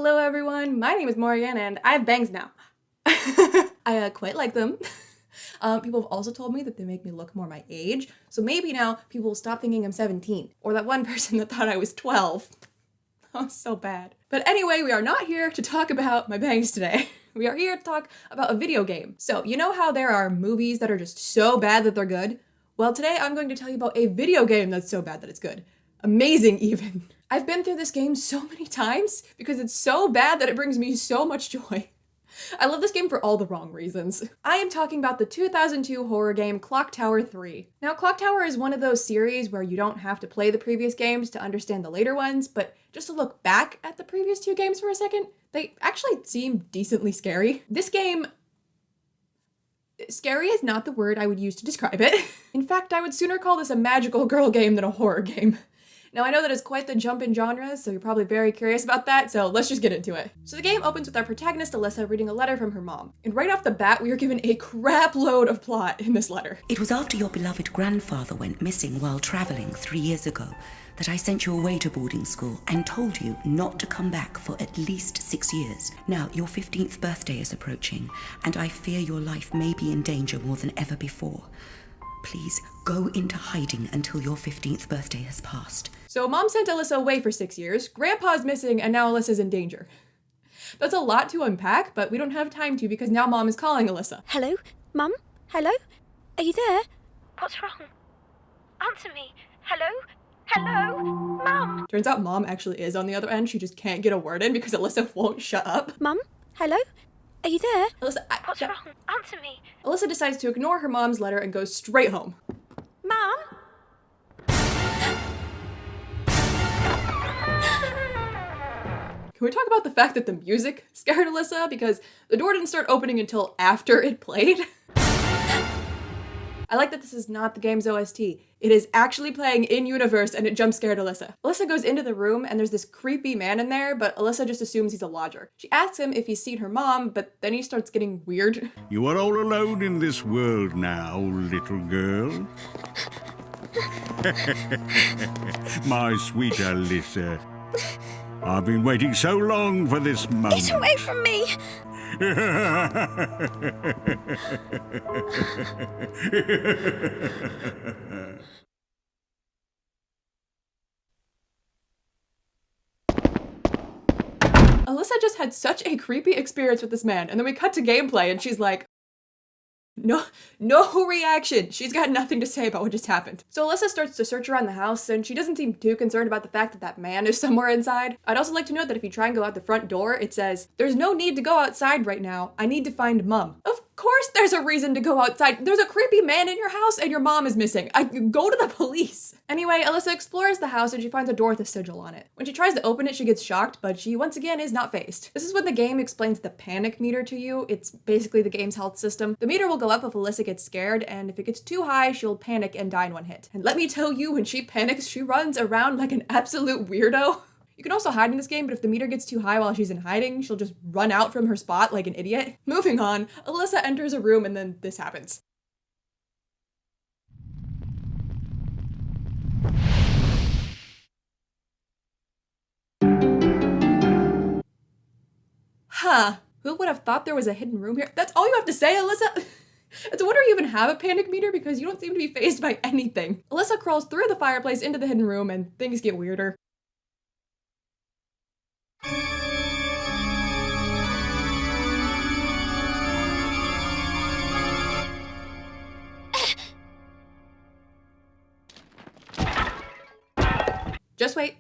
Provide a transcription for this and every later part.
Hello everyone, my name is Morgan and I have bangs now. I quite like them. People have also told me that they make me look more my age, so maybe now people will stop thinking I'm 17. Or that one person that thought I was 12. Oh, so bad. But anyway, we are not here to talk about my bangs today. We are here to talk about a video game. So, you know how there are movies that are just so bad that they're good? Well, today I'm going to tell you about a video game that's so bad that it's good. Amazing, even. I've been through this game so many times because it's so bad that it brings me so much joy. I love this game for all the wrong reasons. I am talking about the 2002 horror game Clock Tower 3. Now, Clock Tower is one of those series where you don't have to play the previous games to understand the later ones, but just to look back at the previous two games for a second, they actually seem decently scary. This game... Scary is not the word I would use to describe it. In fact, I would sooner call this a magical girl game than a horror game. Now, I know that is quite the jump in genres, so you're probably very curious about that, so let's just get into it. So the game opens with our protagonist, Alyssa, reading a letter from her mom. And right off the bat, we are given a crap load of plot in this letter. It was after your beloved grandfather went missing while traveling 3 years ago that I sent you away to boarding school and told you not to come back for at least 6 years. Now, your 15th birthday is approaching, and I fear your life may be in danger more than ever before. Please go into hiding until your 15th birthday has passed. So mom sent Alyssa away for 6 years, grandpa's missing, and now Alyssa's in danger. That's a lot to unpack, but we don't have time to because now mom is calling Alyssa. Hello? Mum? Hello? Are you there? What's wrong? Answer me. Hello? Hello? Mum? Turns out mom actually is on the other end. She just can't get a word in because Alyssa won't shut up. Mum? Hello? Are you there? Alyssa, What's wrong? Answer me. Alyssa decides to ignore her mom's letter and goes straight home. Mum? Can we talk about the fact that the music scared Alyssa? Because the door didn't start opening until after it played. I like that this is not the game's OST. It is actually playing in-universe and it jump scared Alyssa. Alyssa goes into the room and there's this creepy man in there, but Alyssa just assumes he's a lodger. She asks him if he's seen her mom, but then he starts getting weird. You are all alone in this world now, little girl. My sweet Alyssa. I've been waiting so long for this moment. Get away from me! Alyssa just had such a creepy experience with this man, and then we cut to gameplay and she's like, no reaction. She's got nothing to say about what just happened. So Alyssa starts to search around the house and she doesn't seem too concerned about the fact that that man is somewhere inside. I'd also like to note that if you try and go out the front door, it says, "There's no need to go outside right now. I need to find mom." Of course there's a reason to go outside. There's a creepy man in your house and your mom is missing. Go to the police. Anyway, Alyssa explores the house and she finds a door with a sigil on it. When she tries to open it, she gets shocked, but she once again is not fazed. This is when the game explains the panic meter to you. It's basically the game's health system. The meter will go up if Alyssa gets scared, and if it gets too high, she'll panic and die in one hit. And let me tell you, when she panics, she runs around like an absolute weirdo. You can also hide in this game, but if the meter gets too high while she's in hiding, she'll just run out from her spot like an idiot. Moving on, Alyssa enters a room and then this happens. Huh. Who would have thought there was a hidden room here? That's all you have to say, Alyssa? It's a wonder you even have a panic meter because you don't seem to be fazed by anything. Alyssa crawls through the fireplace into the hidden room and things get weirder. Just wait.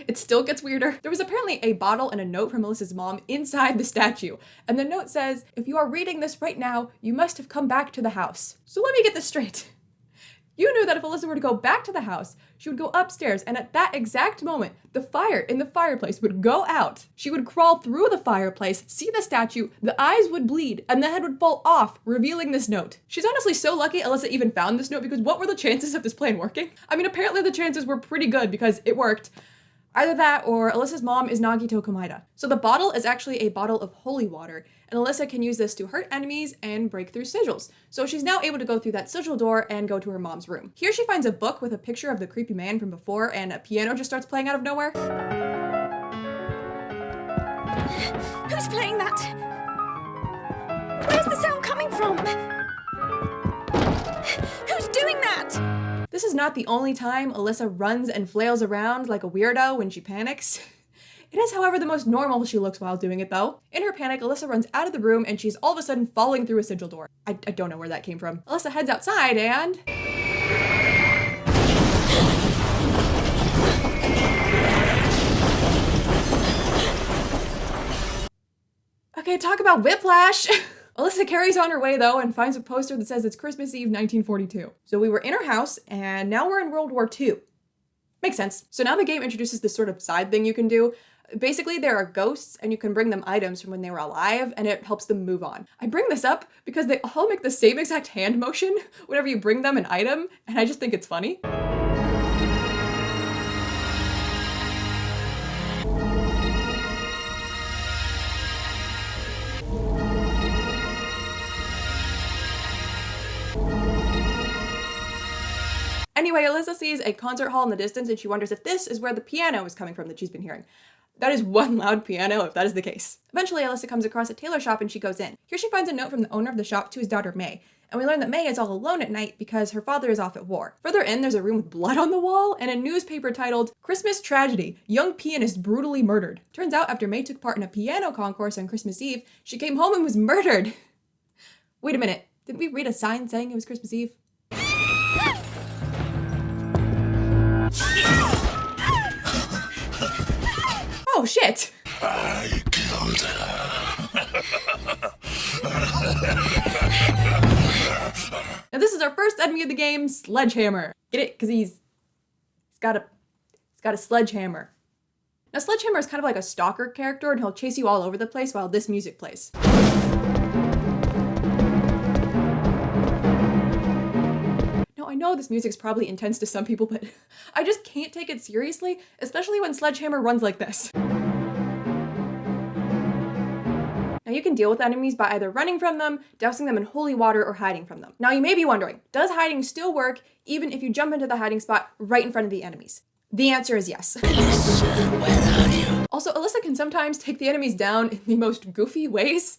It still gets weirder. There was apparently a bottle and a note from Alyssa's mom inside the statue. And the note says, "If you are reading this right now, you must have come back to the house." So let me get this straight. You knew that if Alyssa were to go back to the house, she would go upstairs, and at that exact moment, the fire in the fireplace would go out. She would crawl through the fireplace, see the statue, the eyes would bleed, and the head would fall off, revealing this note. She's honestly so lucky Alyssa even found this note because what were the chances of this plan working? I mean, apparently the chances were pretty good because it worked. Either that or Alyssa's mom is Nagito Komaeda. So the bottle is actually a bottle of holy water, and Alyssa can use this to hurt enemies and break through sigils. So she's now able to go through that sigil door and go to her mom's room. Here she finds a book with a picture of the creepy man from before, and a piano just starts playing out of nowhere. Who's playing that? Where's the sound coming from? Who's doing that? This is not the only time Alyssa runs and flails around like a weirdo when she panics. It is, however, the most normal she looks while doing it, though. In her panic, Alyssa runs out of the room and she's all of a sudden falling through a sigil door. I don't know where that came from. Alyssa heads outside and... Okay, talk about whiplash! Alyssa carries on her way, though, and finds a poster that says it's Christmas Eve 1942. So we were in her house, and now we're in World War II. Makes sense. So now the game introduces this sort of side thing you can do. Basically, there are ghosts, and you can bring them items from when they were alive, and it helps them move on. I bring this up because they all make the same exact hand motion whenever you bring them an item, and I just think it's funny. Anyway, Alyssa sees a concert hall in the distance and she wonders if this is where the piano is coming from that she's been hearing. That is one loud piano if that is the case. Eventually, Alyssa comes across a tailor shop and she goes in. Here she finds a note from the owner of the shop to his daughter May, and we learn that May is all alone at night because her father is off at war. Further in, there's a room with blood on the wall and a newspaper titled, "Christmas Tragedy, Young Pianist Brutally Murdered." Turns out after May took part in a piano concourse on Christmas Eve, she came home and was murdered. Wait a minute, didn't we read a sign saying it was Christmas Eve? Oh shit! I killed her. Now this is our first enemy of the game, Sledgehammer. Get it? Because he's got a sledgehammer. Now Sledgehammer is kind of like a stalker character and he'll chase you all over the place while this music plays. I know this music's probably intense to some people, but I just can't take it seriously, especially when Sledgehammer runs like this. Now you can deal with enemies by either running from them, dousing them in holy water, or hiding from them. Now you may be wondering, does hiding still work even if you jump into the hiding spot right in front of the enemies? The answer is yes. Alyssa, where are you? Also, Alyssa can sometimes take the enemies down in the most goofy ways.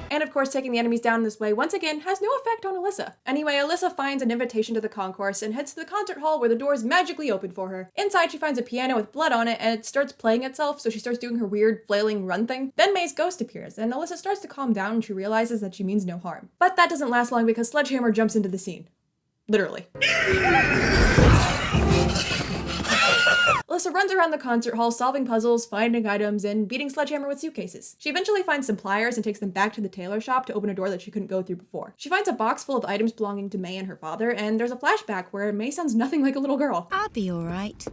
And of course, taking the enemies down this way, once again, has no effect on Alyssa. Anyway, Alyssa finds an invitation to the concourse and heads to the concert hall where the doors magically open for her. Inside, she finds a piano with blood on it and it starts playing itself, so she starts doing her weird flailing run thing. Then May's ghost appears, and Alyssa starts to calm down and she realizes that she means no harm. But that doesn't last long because Sledgehammer jumps into the scene. Literally. Alyssa runs around the concert hall solving puzzles, finding items, and beating Sledgehammer with suitcases. She eventually finds some pliers and takes them back to the tailor shop to open a door that she couldn't go through before. She finds a box full of items belonging to May and her father, and there's a flashback where May sounds nothing like a little girl. I'll be all right.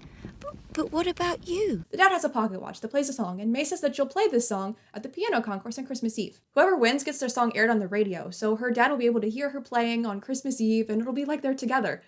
But what about you? The dad has a pocket watch that plays a song, and May says that she'll play this song at the piano concourse on Christmas Eve. Whoever wins gets their song aired on the radio, so her dad will be able to hear her playing on Christmas Eve, and it'll be like they're together.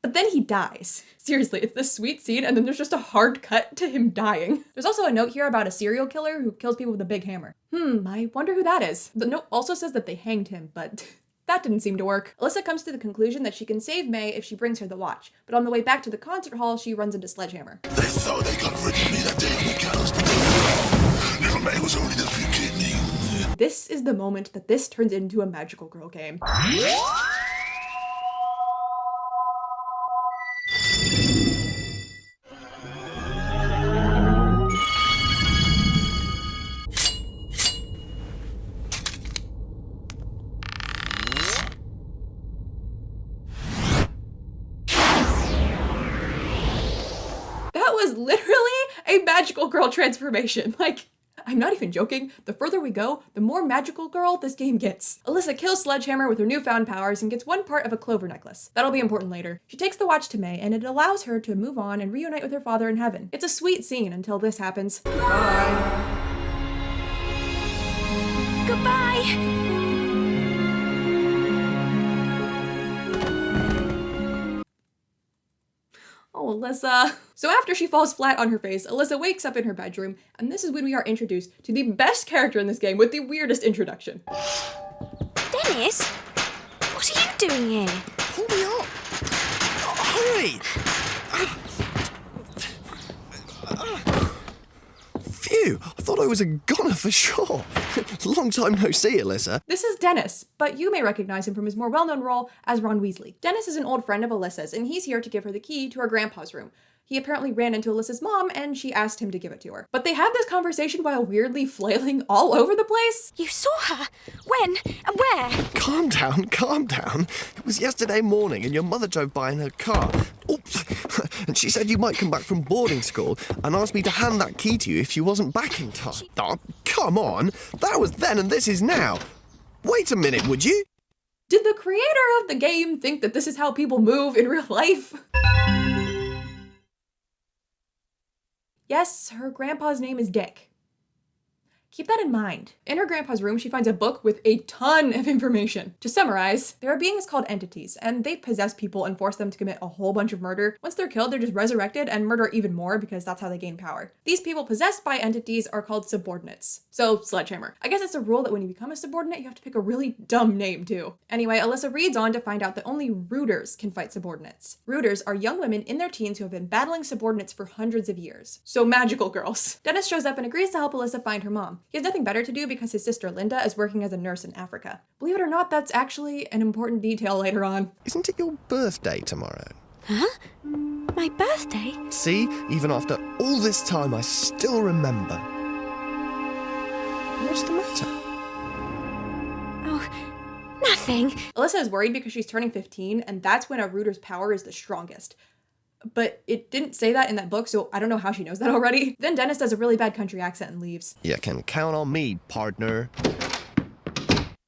But then he dies. Seriously, it's this sweet scene, and then there's just a hard cut to him dying. There's also a note here about a serial killer who kills people with a big hammer. I wonder who that is. The note also says that they hanged him, but that didn't seem to work. Alyssa comes to the conclusion that she can save May if she brings her the watch, but on the way back to the concert hall, she runs into Sledgehammer. They thought they got rid of me that day on the gallows. Little May was only the beginning. This is the moment that this turns into a magical girl game. That was literally a magical girl transformation. Like, I'm not even joking. The further we go, the more magical girl this game gets. Alyssa kills Sledgehammer with her newfound powers and gets one part of a clover necklace. That'll be important later. She takes the watch to May, and it allows her to move on and reunite with her father in heaven. It's a sweet scene until this happens. Goodbye! Oh, Alyssa. So after she falls flat on her face, Alyssa wakes up in her bedroom, and this is when we are introduced to the best character in this game with the weirdest introduction. Dennis? What are you doing here? Pull me up. Hurry! Phew, I thought I was a goner for sure. Long time no see, Alyssa. This is Dennis, but you may recognize him from his more well-known role as Ron Weasley. Dennis is an old friend of Alyssa's, and he's here to give her the key to her grandpa's room. He apparently ran into Alyssa's mom, and she asked him to give it to her. But they have this conversation while weirdly flailing all over the place. You saw her? When? And where? Calm down, calm down. It was yesterday morning and your mother drove by in her car. Oops. And she said you might come back from boarding school and asked me to hand that key to you if you wasn't back in time. Oh, come on. That was then and this is now. Wait a minute, would you? Did the creator of the game think that this is how people move in real life? Yes, her grandpa's name is Dick. Keep that in mind. In her grandpa's room, she finds a book with a ton of information. To summarize, there are beings called entities, and they possess people and force them to commit a whole bunch of murder. Once they're killed, they're just resurrected and murder even more because that's how they gain power. These people possessed by entities are called subordinates. So, sledgehammer. I guess it's a rule that when you become a subordinate, you have to pick a really dumb name too. Anyway, Alyssa reads on to find out that only rooters can fight subordinates. Rooters are young women in their teens who have been battling subordinates for hundreds of years. So magical girls. Dennis shows up and agrees to help Alyssa find her mom. He has nothing better to do because his sister Linda is working as a nurse in Africa. Believe it or not, that's actually an important detail later on. Isn't it your birthday tomorrow? Huh? My birthday? See, even after all this time, I still remember. What's the matter? Oh, nothing. Alyssa is worried because she's turning 15, and that's when a rooter's power is the strongest. But it didn't say that in that book, so I don't know how she knows that already. Then Dennis does a really bad country accent and leaves. You can count on me, partner.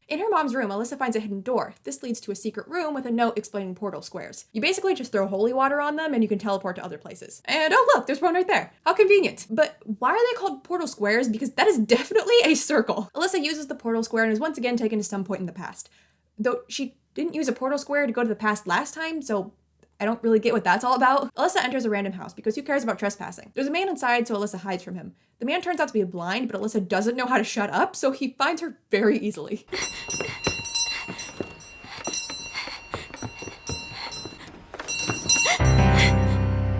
In her mom's room, Alyssa finds a hidden door. This leads to a secret room with a note explaining portal squares. You basically just throw holy water on them and you can teleport to other places. And oh look, there's one right there. How convenient. But why are they called portal squares? Because that is definitely a circle. Alyssa uses the portal square and is once again taken to some point in the past. Though she didn't use a portal square to go to the past last time, so I don't really get what that's all about. Alyssa enters a random house because who cares about trespassing? There's a man inside, so Alyssa hides from him. The man turns out to be blind, but Alyssa doesn't know how to shut up, so he finds her very easily.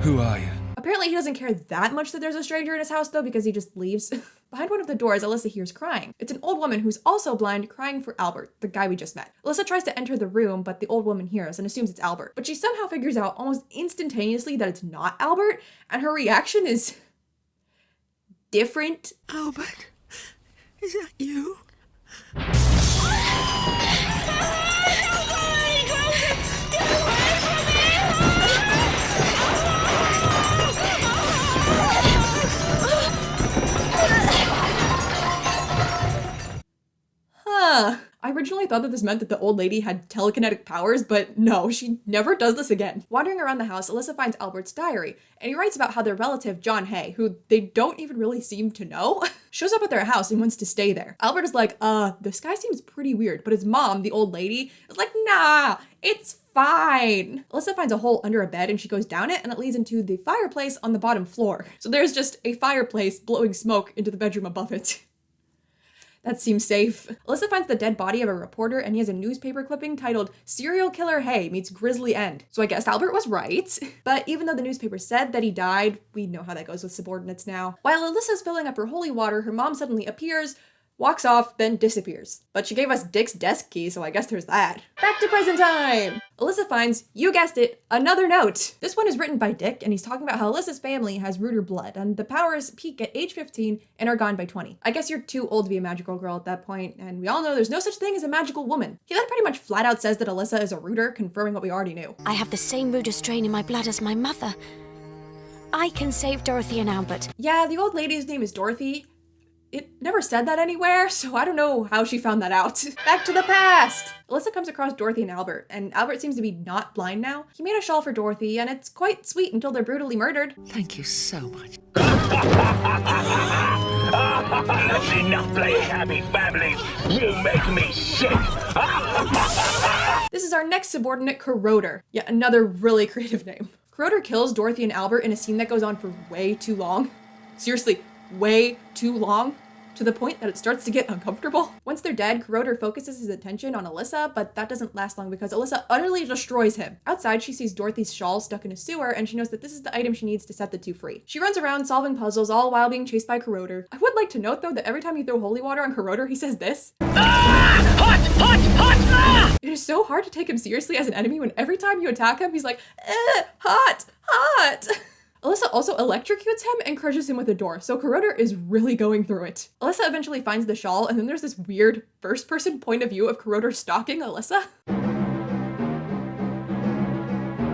Who are you? Apparently he doesn't care that much that there's a stranger in his house though, because he just leaves. Behind one of the doors, Alyssa hears crying. It's an old woman who's also blind crying for Albert, the guy we just met. Alyssa tries to enter the room, but the old woman hears and assumes it's Albert. But she somehow figures out almost instantaneously that it's not Albert, and her reaction is different. Albert, is that you? I originally thought that this meant that the old lady had telekinetic powers, but no, she never does this again. Wandering around the house, Alyssa finds Albert's diary, and he writes about how their relative, John Hay, who they don't even really seem to know, shows up at their house and wants to stay there. Albert is like, this guy seems pretty weird, but his mom, the old lady, is like, nah, it's fine. Alyssa finds a hole under a bed and she goes down it, and it leads into the fireplace on the bottom floor. So there's just a fireplace blowing smoke into the bedroom above it. That seems safe. Alyssa finds the dead body of a reporter and he has a newspaper clipping titled Serial Killer Hay Meets Grisly End. So I guess Albert was right. But even though the newspaper said that he died, we know how that goes with subordinates now. While Alyssa's filling up her holy water, her mom suddenly appears, walks off, then disappears. But she gave us Dick's desk key, so I guess there's that. Back to present time! Alyssa finds, you guessed it, another note. This one is written by Dick, and he's talking about how Alyssa's family has rooter blood, and the powers peak at age 15 and are gone by 20. I guess you're too old to be a magical girl at that point, and we all know there's no such thing as a magical woman. He then pretty much flat out says that Alyssa is a rooter, confirming what we already knew. I have the same rooter strain in my blood as my mother. I can save Dorothy and Albert. Yeah, the old lady's name is Dorothy. It never said that anywhere, so I don't know how she found that out. Back to the past! Alyssa comes across Dorothy and Albert seems to be not blind now. He made a shawl for Dorothy, and it's quite sweet until they're brutally murdered. Thank you so much. That's enough playing happy families. You make me sick. This is our next subordinate, Corroder. Yet another really creative name. Corroder kills Dorothy and Albert in a scene that goes on for way too long. Seriously, way too long. to the point that it starts to get uncomfortable. Once they're dead, Kuroda focuses his attention on Alyssa, but that doesn't last long because Alyssa utterly destroys him. Outside, she sees Dorothy's shawl stuck in a sewer, and she knows that this is the item she needs to set the two free. She runs around solving puzzles, all while being chased by Kuroda. I would like to note, though, that every time you throw holy water on Kuroda, he says this. Hot! It is so hard to take him seriously as an enemy when every time you attack him, he's like, hot! Alyssa also electrocutes him and crushes him with a door, so Kuroda is really going through it. Alyssa eventually finds the shawl, and then there's this weird first-person point of view of Kuroda stalking Alyssa.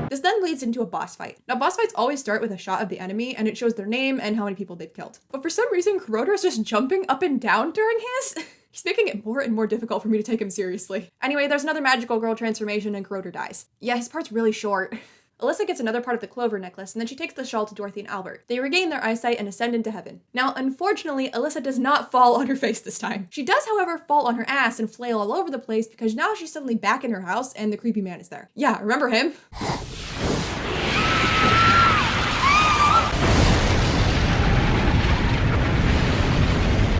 This then leads into a boss fight. Now, boss fights always start with a shot of the enemy, and it shows their name and how many people they've killed. But for some reason, Kuroda is just jumping up and down during his. He's making it more and more difficult for me to take him seriously. Anyway, there's another magical girl transformation, and Kuroda dies. Yeah, his part's really short. Alyssa gets another part of the clover necklace, and then she takes the shawl to Dorothy and Albert. They regain their eyesight and ascend into heaven. Now, unfortunately, Alyssa does not fall on her face this time. She does, however, fall on her ass and flail all over the place because now she's suddenly back in her house and the creepy man is there. Yeah, remember him?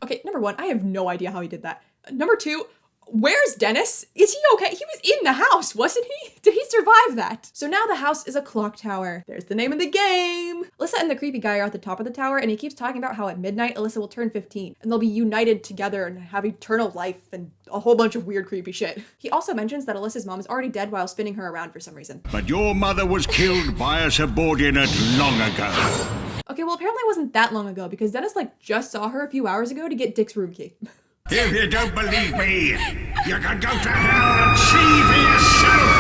Okay, number one, I have no idea how he did that. Number two, where's Dennis? Is he okay? He was in the house, wasn't he? Did he survive that? So now the house is a clock tower. There's the name of the game. Alyssa and the creepy guy are at the top of the tower, and he keeps talking about how at midnight Alyssa will turn 15 and they'll be united together and have eternal life and a whole bunch of weird creepy shit. He also mentions that Alyssa's mom is already dead while spinning her around for some reason. But your mother was killed by a subordinate long ago. Okay, well apparently it wasn't that long ago because Dennis just saw her a few hours ago to get Dick's room key. If you don't believe me, you can go to hell and see for yourself.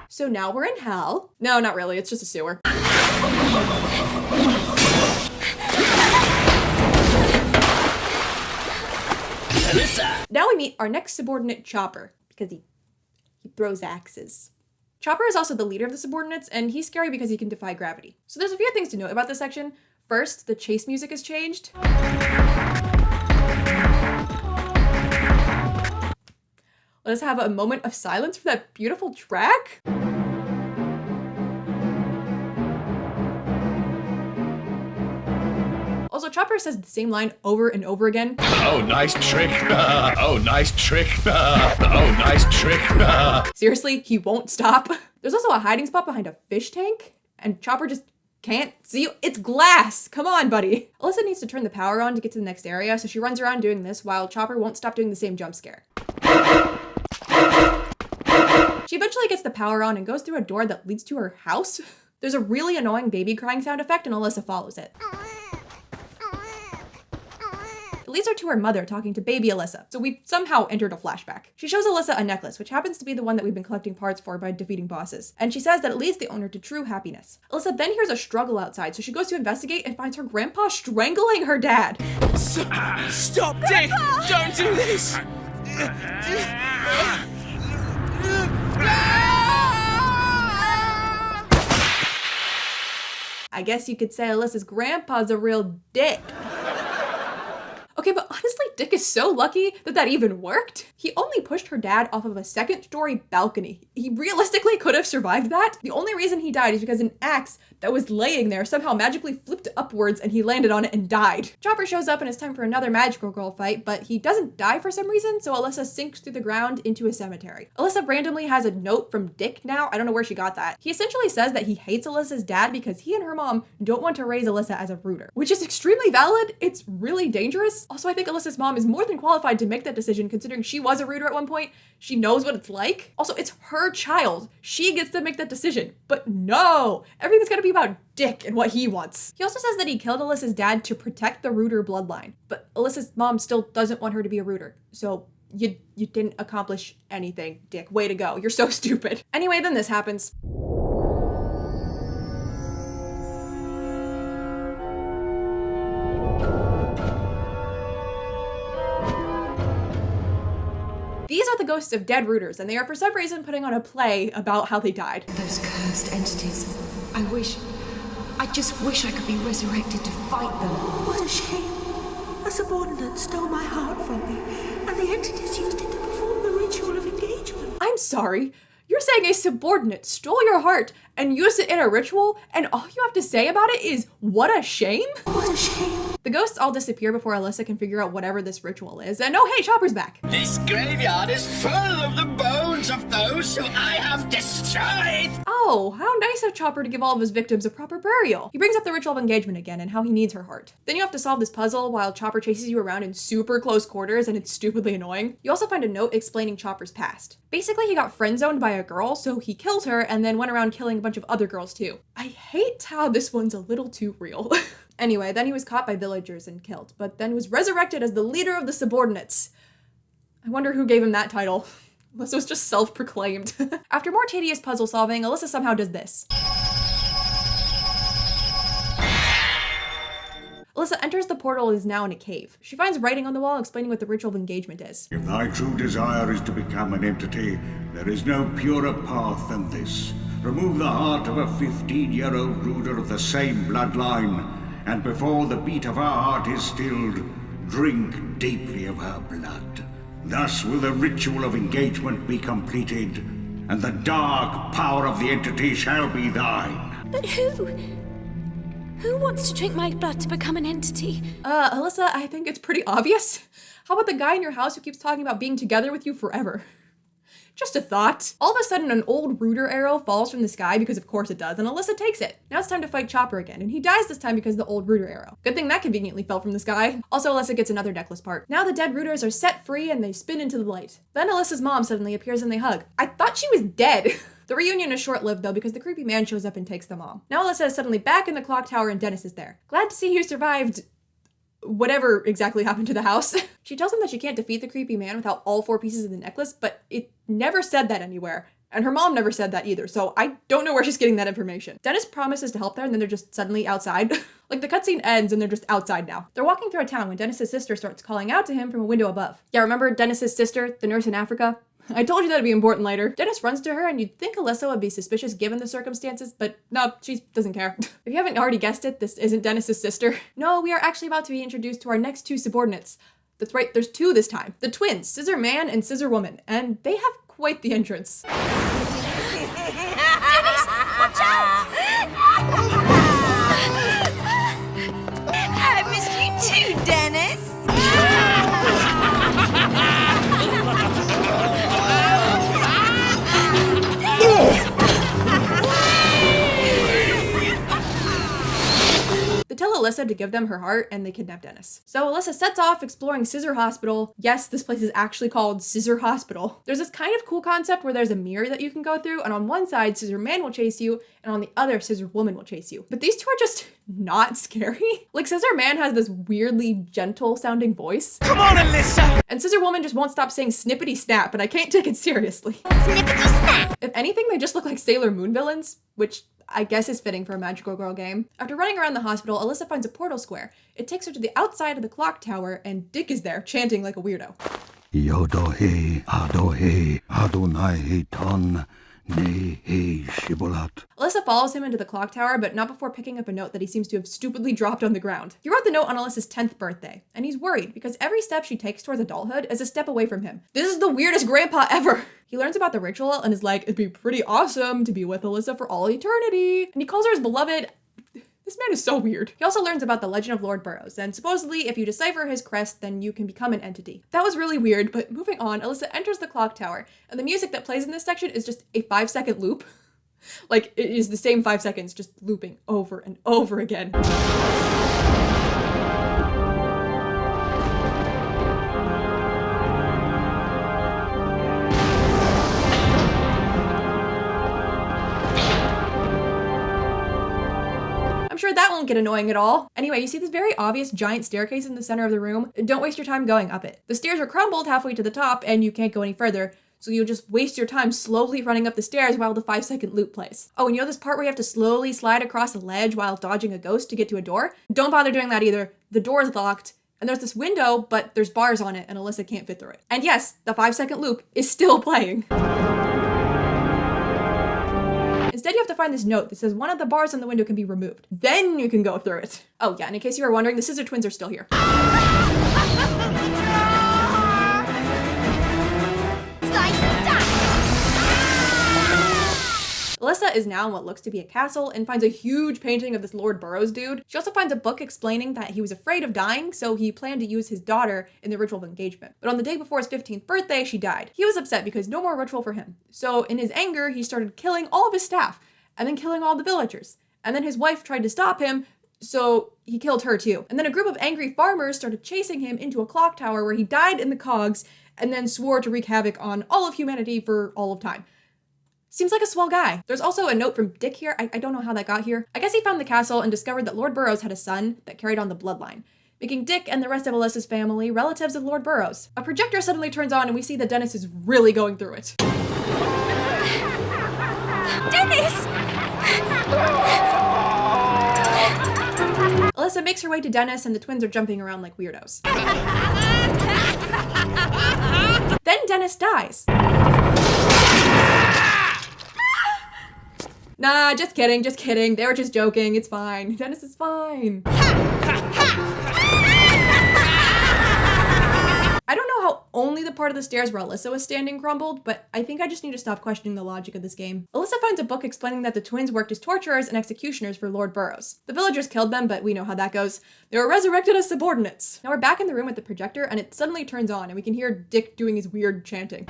So now we're in hell. No, not really, it's just a sewer. Alyssa! Now we meet our next subordinate, Chopper, because he throws axes. Chopper is also the leader of the subordinates, and he's scary because he can defy gravity. So there's a few things to note about this section. First, the chase music has changed. Let us have a moment of silence for that beautiful track. Also, Chopper says the same line over and over again. Oh, nice trick. Oh, nice trick. Oh, nice trick. Seriously, he won't stop. There's also a hiding spot behind a fish tank, and Chopper just can't see you. It's glass! Come on, buddy. Alyssa needs to turn the power on to get to the next area, so she runs around doing this while Chopper won't stop doing the same jump scare. She eventually gets the power on and goes through a door that leads to her house. There's a really annoying baby crying sound effect, and Alyssa follows it. It leads her to her mother talking to baby Alyssa, so we've somehow entered a flashback. She shows Alyssa a necklace, which happens to be the one that we've been collecting parts for by defeating bosses, and she says that it leads the owner to true happiness. Alyssa then hears a struggle outside, so she goes to investigate and finds her grandpa strangling her dad. Stop, Dick! Don't do this! I guess you could say Alyssa's grandpa's a real dick. Okay, but honestly, Dick is so lucky that that even worked. He only pushed her dad off of a second-story balcony. He realistically could have survived that. The only reason he died is because an axe that was laying there somehow magically flipped upwards and he landed on it and died. Chopper shows up and it's time for another magical girl fight, but he doesn't die for some reason, so Alyssa sinks through the ground into a cemetery. Alyssa randomly has a note from Dick now. I don't know where she got that. He essentially says that he hates Alyssa's dad because he and her mom don't want to raise Alyssa as a rooter, which is extremely valid. It's really dangerous. Also, I think Alyssa's mom is more than qualified to make that decision considering she was a rooter at one point. She knows what it's like. Also, it's her child. She gets to make that decision. But no, everything's gotta be about Dick and what he wants. He also says that he killed Alyssa's dad to protect the rooter bloodline, but Alyssa's mom still doesn't want her to be a rooter. So you didn't accomplish anything, Dick. Way to go. You're so stupid. Anyway, then this happens. These are the ghosts of dead rooters, and they are for some reason putting on a play about how they died. Those cursed entities. I just wish I could be resurrected to fight them. What a shame. A subordinate stole my heart from me, and the entities used it to perform the ritual of engagement. I'm sorry. You're saying a subordinate stole your heart and used it in a ritual, and all you have to say about it is, what a shame? What a shame. The ghosts all disappear before Alyssa can figure out whatever this ritual is, and oh hey, Chopper's back! This graveyard is full of the bones of those who I have destroyed! Oh, how nice of Chopper to give all of his victims a proper burial. He brings up the ritual of engagement again and how he needs her heart. Then you have to solve this puzzle while Chopper chases you around in super close quarters, and it's stupidly annoying. You also find a note explaining Chopper's past. Basically, he got friend-zoned by a girl, so he killed her and then went around killing a bunch of other girls too. I hate how this one's a little too real. Anyway, then he was caught by villagers and killed, but then was resurrected as the leader of the Subordinates. I wonder who gave him that title. Alyssa was just self-proclaimed. After more tedious puzzle solving, Alyssa somehow does this. Alyssa enters the portal and is now in a cave. She finds writing on the wall explaining what the ritual of engagement is. If thy true desire is to become an entity, there is no purer path than this. Remove the heart of a 15-year-old ruler of the same bloodline, and before the beat of her heart is stilled, drink deeply of her blood. Thus will the ritual of engagement be completed, and the dark power of the entity shall be thine. But who? Who wants to drink my blood to become an entity? Alyssa, I think it's pretty obvious. How about the guy in your house who keeps talking about being together with you forever? Just a thought. All of a sudden, an old rooter arrow falls from the sky, because of course it does, and Alyssa takes it. Now it's time to fight Chopper again, and he dies this time because of the old rooter arrow. Good thing that conveniently fell from the sky. Also, Alyssa gets another necklace part. Now the dead rooters are set free and they spin into the light. Then Alyssa's mom suddenly appears and they hug. I thought she was dead. The reunion is short-lived though, because the creepy man shows up and takes the mom. Now Alyssa is suddenly back in the clock tower and Dennis is there. Glad to see you survived whatever exactly happened to the house. She tells him that she can't defeat the creepy man without all 4 pieces of the necklace, but it never said that anywhere. And her mom never said that either, so I don't know where she's getting that information. Dennis promises to help there, and then they're just suddenly outside. Like, the cutscene ends, and they're just outside now. They're walking through a town when Dennis's sister starts calling out to him from a window above. Yeah, remember Dennis's sister, the nurse in Africa? I told you that'd be important later. Dennis runs to her, and you'd think Alyssa would be suspicious given the circumstances, but no, she doesn't care. If you haven't already guessed it, this isn't Dennis's sister. No, we are actually about to be introduced to our next 2 subordinates. That's right, there's 2 this time. The twins, Scissor Man and Scissor Woman, and they have quite the entrance. Dennis, watch out! I missed you too, Dennis. They tell Alyssa to give them her heart, and they kidnap Dennis. So Alyssa sets off exploring Scissor Hospital. Yes, this place is actually called Scissor Hospital. There's this kind of cool concept where there's a mirror that you can go through, and on one side, Scissor Man will chase you, and on the other, Scissor Woman will chase you. But these 2 are just not scary. Like, Scissor Man has this weirdly gentle sounding voice. Come on, Alyssa! And Scissor Woman just won't stop saying snippity snap, and I can't take it seriously. Snippity snap! If anything, they just look like Sailor Moon villains, which I guess is fitting for a magical girl game. After running around the hospital, Alyssa finds a portal square. It takes her to the outside of the clock tower, and Dick is there, chanting like a weirdo. Yodohe Adohe Adonai Ton Nehe Shibolat. Alyssa follows him into the clock tower, but not before picking up a note that he seems to have stupidly dropped on the ground. He wrote the note on Alyssa's 10th birthday, and he's worried because every step she takes towards adulthood is a step away from him. This is the weirdest grandpa ever! He learns about the ritual and is like, it'd be pretty awesome to be with Alyssa for all eternity. And he calls her his beloved. This man is so weird. He also learns about the legend of Lord Burroughs, and supposedly if you decipher his crest, then you can become an entity. That was really weird, but moving on, Alyssa enters the clock tower, and the music that plays in this section is just a 5-second loop. Like, it is the same 5 seconds, just looping over and over again. I'm sure that won't get annoying at all. Anyway, you see this very obvious giant staircase in the center of the room. Don't waste your time going up it. The stairs are crumbled halfway to the top and you can't go any further, so you'll just waste your time slowly running up the stairs while the 5-second loop plays. Oh, and you know this part where you have to slowly slide across a ledge while dodging a ghost to get to a door? Don't bother doing that either. The door is locked, and there's this window, but there's bars on it and Alyssa can't fit through it. And yes, the 5-second loop is still playing. Instead, you have to find this note that says one of the bars on the window can be removed. Then you can go through it. Oh yeah, and in case you were wondering, the Scissor Twins are still here. Alyssa is now in what looks to be a castle and finds a huge painting of this Lord Burroughs dude. She also finds a book explaining that he was afraid of dying, so he planned to use his daughter in the ritual of engagement. But on the day before his 15th birthday, she died. He was upset because no more ritual for him. So in his anger, he started killing all of his staff and then killing all the villagers. And then his wife tried to stop him, so he killed her too. And then a group of angry farmers started chasing him into a clock tower where he died in the cogs and then swore to wreak havoc on all of humanity for all of time. Seems like a swell guy. There's also a note from Dick here. I don't know how that got here. I guess he found the castle and discovered that Lord Burroughs had a son that carried on the bloodline, making Dick and the rest of Alyssa's family relatives of Lord Burroughs. A projector suddenly turns on and we see that Dennis is really going through it. Dennis! Alyssa makes her way to Dennis and the twins are jumping around like weirdos. Then Dennis dies. Nah, just kidding, just kidding. They were just joking, it's fine. Dennis is fine. I don't know how only the part of the stairs where Alyssa was standing crumbled, but I think I just need to stop questioning the logic of this game. Alyssa finds a book explaining that the twins worked as torturers and executioners for Lord Burroughs. The villagers killed them, but we know how that goes. They were resurrected as subordinates. Now we're back in the room with the projector and it suddenly turns on and we can hear Dick doing his weird chanting.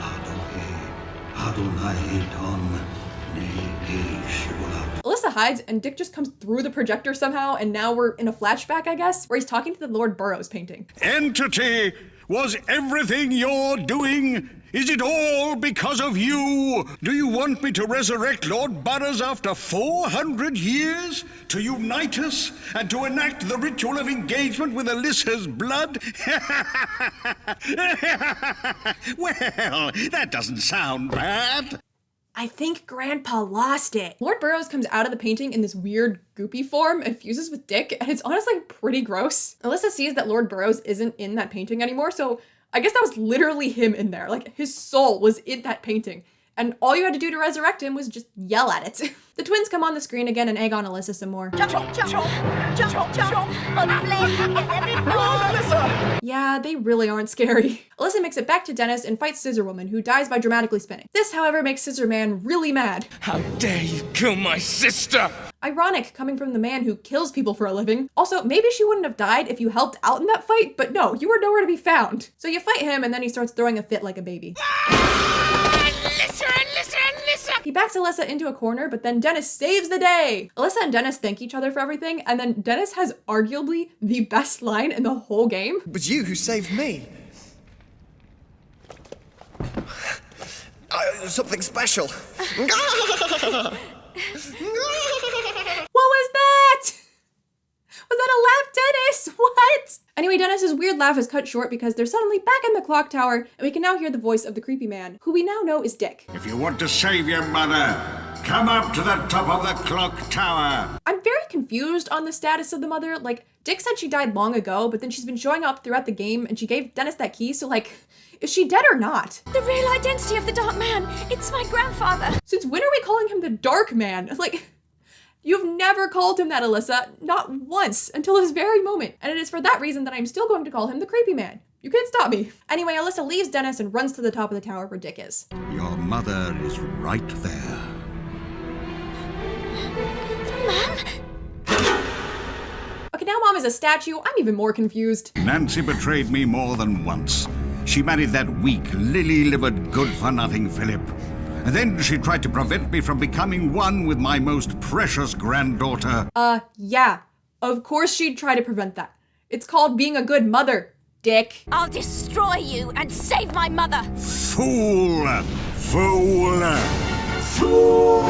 Alyssa hides and Dick just comes through the projector somehow and now we're in a flashback, I guess, where he's talking to the Lord Burroughs painting. Entity, was everything you're doing? Is it all because of you? Do you want me to resurrect Lord Burroughs after 400 years? To unite us and to enact the ritual of engagement with Alyssa's blood? Well, that doesn't sound bad. I think Grandpa lost it. Lord Burroughs comes out of the painting in this weird goopy form and fuses with Dick, and it's honestly pretty gross. Alyssa sees that Lord Burroughs isn't in that painting anymore, so I guess that was literally him in there. Like, his soul was in that painting. And all you had to do to resurrect him was just yell at it. The twins come on the screen again and egg on Alyssa some more. Jump, jump, jump, jump, jump, jump, on the flame, get every floor. Yeah, they really aren't scary. Alyssa makes it back to Dennis and fights Scissor Woman, who dies by dramatically spinning. This, however, makes Scissor Man really mad. How dare you kill my sister! Ironic, coming from the man who kills people for a living. Also, maybe she wouldn't have died if you helped out in that fight, but no, you were nowhere to be found. So you fight him and then he starts throwing a fit like a baby. He backs Alyssa into a corner, but then Dennis saves the day. Alyssa and Dennis thank each other for everything, and then Dennis has arguably the best line in the whole game. It was you who saved me. Something special. What was that? Was that a laugh, Dennis? What? Anyway, Dennis's weird laugh is cut short because they're suddenly back in the clock tower and we can now hear the voice of the creepy man, who we now know is Dick. If you want to save your mother, come up to the top of the clock tower. I'm very confused on the status of the mother. Like, Dick said she died long ago, but then she's been showing up throughout the game and she gave Dennis that key, so like, is she dead or not? The real identity of the Dark Man, it's my grandfather. Since when are we calling him the Dark Man? Like, you've never called him that, Alyssa. Not once, until this very moment. And it is for that reason that I'm still going to call him the Creepy Man. You can't stop me. Anyway, Alyssa leaves Dennis and runs to the top of the tower where Dick is. Your mother is right there. Mom? Okay, now Mom is a statue. I'm even more confused. Nancy betrayed me more than once. She married that weak, lily-livered, good-for-nothing Philip. And then she tried to prevent me from becoming one with my most precious granddaughter. Yeah. Of course she'd try to prevent that. It's called being a good mother, Dick. I'll destroy you and save my mother. Fool! Fool! Fool!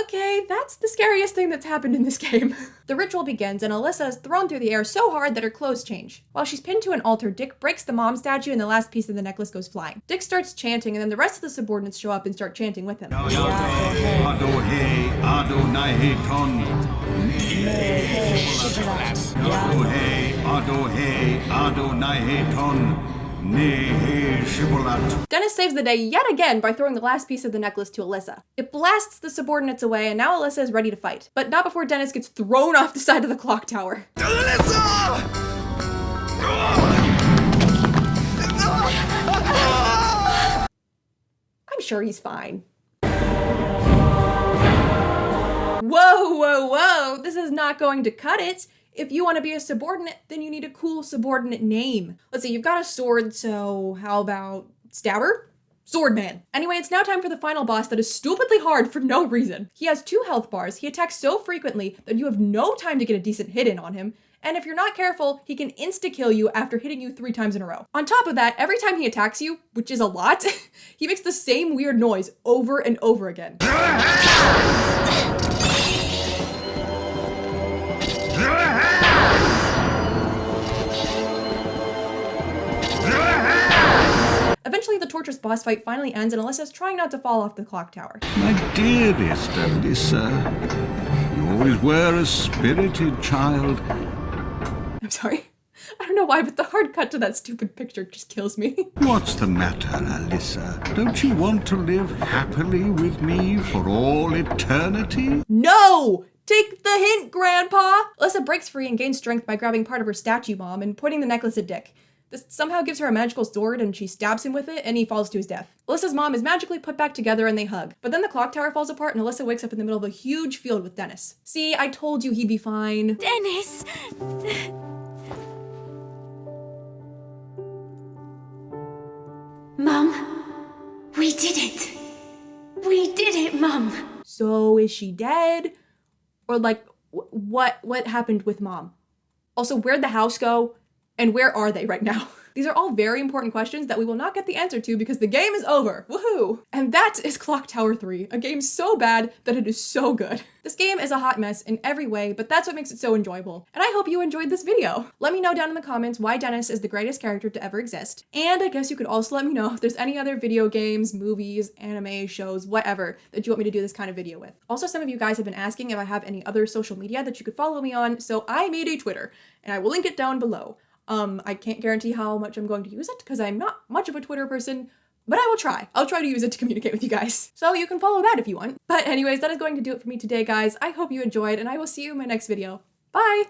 Okay, that's the scariest thing that's happened in this game. The ritual begins and Alyssa is thrown through the air so hard that her clothes change. While she's pinned to an altar, Dick breaks the mom statue and the last piece of the necklace goes flying. Dick starts chanting and then the rest of the subordinates show up and start chanting with him. Dennis saves the day yet again by throwing the last piece of the necklace to Alyssa. It blasts the subordinates away and now Alyssa is ready to fight. But not before Dennis gets thrown off the side of the clock tower. Alyssa! I'm sure he's fine. is not going to cut it. If you want to be a subordinate, then you need a cool subordinate name. Let's see, you've got a sword, so how about Stabber? Swordman. Anyway, it's now time for the final boss that is stupidly hard for no reason. He has 2 health bars, he attacks so frequently that you have no time to get a decent hit in on him, and if you're not careful, he can insta-kill you after hitting you 3 times in a row. On top of that, every time he attacks you, which is a lot, he makes the same weird noise over and over again. Eventually, the torturous boss fight finally ends and Alyssa's trying not to fall off the clock tower. My dearest Alyssa, you always were a spirited child. I'm sorry. I don't know why, but the hard cut to that stupid picture just kills me. What's the matter, Alyssa? Don't you want to live happily with me for all eternity? No! Take the hint, Grandpa! Alyssa breaks free and gains strength by grabbing part of her statue mom and pointing the necklace at Dick. This somehow gives her a magical sword and she stabs him with it and he falls to his death. Alyssa's mom is magically put back together and they hug. But then the clock tower falls apart and Alyssa wakes up in the middle of a huge field with Dennis. See, I told you he'd be fine. Dennis! Mum, we did it. We did it, Mum. So is she dead? Or like, what happened with Mom? Also, where'd the house go? And where are they right now? These are all very important questions that we will not get the answer to because the game is over. Woohoo! And that is Clock Tower 3, a game so bad that it is so good. This game is a hot mess in every way, but that's what makes it so enjoyable. And I hope you enjoyed this video. Let me know down in the comments why Dennis is the greatest character to ever exist. And I guess you could also let me know if there's any other video games, movies, anime, shows, whatever that you want me to do this kind of video with. Also, some of you guys have been asking if I have any other social media that you could follow me on, so I made a Twitter, and I will link it down below. I can't guarantee how much I'm going to use it because I'm not much of a Twitter person, but I will try. I'll try to use it to communicate with you guys. So you can follow that if you want. But anyways, that is going to do it for me today, guys. I hope you enjoyed and I will see you in my next video. Bye!